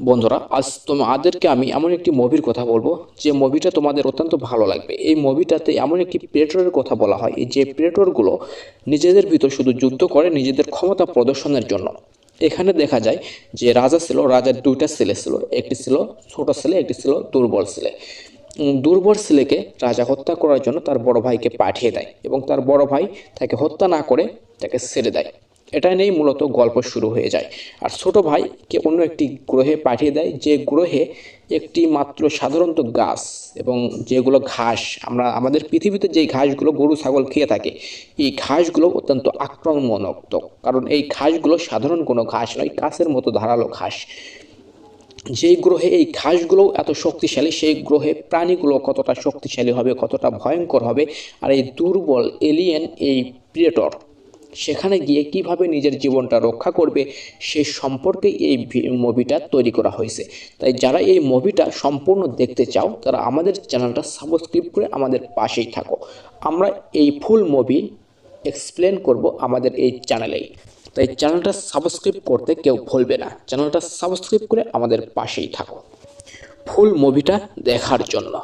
বন্ধুরা, আজ তোমাদেরকে আমি এমন একটি মুভির কথা বলবো যে মুভিটা তোমাদের অত্যন্ত ভালো লাগবে। এই মুভিটাতে এমন একটি প্রেটরের কথা বলা হয় যে প্রেটরগুলো নিজেদের ভিতর শুধু যুদ্ধ করে নিজেদের ক্ষমতা প্রদর্শনের জন্য। এখানে দেখা যায় যে রাজা ছিল, রাজার দুইটা ছেলে ছিল, একটি ছিল ছোট ছেলে, একটি ছিল দুর্বল ছেলে। দুর্বল ছেলেকে রাজা হত্যা করার জন্য তার বড় ভাইকে পাঠিয়ে দেয় এবং তার বড় ভাই তাকে হত্যা না করে তাকে ছেড়ে দেয়। এটা নিয়েই মূলত গল্প শুরু হয়ে যায়। আর ছোট ভাইকে অন্য একটি গ্রহে পাঠিয়ে দেয়, যে গ্রহে একটি মাত্র সাধারণত গাছ এবং যেগুলো ঘাস, আমাদের পৃথিবীতে যে ঘাসগুলো গরু ছাগল খেয়ে থাকে, এই ঘাসগুলো অত্যন্ত আক্রমণাত্মক, কারণ এই ঘাসগুলো সাধারণ কোনো ঘাস নয়, গাছের মতো ধারালো ঘাস। যেই গ্রহে এই ঘাসগুলো এত শক্তিশালী, সেই গ্রহে প্রাণীগুলো কতটা শক্তিশালী হবে, কতটা ভয়ঙ্কর হবে। আর এই দুর্বল এলিয়েন, এই প্রেটর সেখানে গিয়ে কিভাবে নিজের জীবনটা রক্ষা করবে সে সম্পর্কে এই মুভিটা তৈরি করা হয়েছে। তাই যারা এই মুভিটা সম্পূর্ণ দেখতে চাও তারা আমাদের চ্যানেলটা সাবস্ক্রাইব করে আমাদের পাশেই থাকো। আমরা এই ফুল মুভি এক্সপ্লেন করব আমাদের এই চ্যানেলেই। তাই চ্যানেলটা সাবস্ক্রাইব করতে কেউ ভুলবে না, চ্যানেলটা সাবস্ক্রাইব করে আমাদের পাশেই থাকো ফুল মুভিটা দেখার জন্য।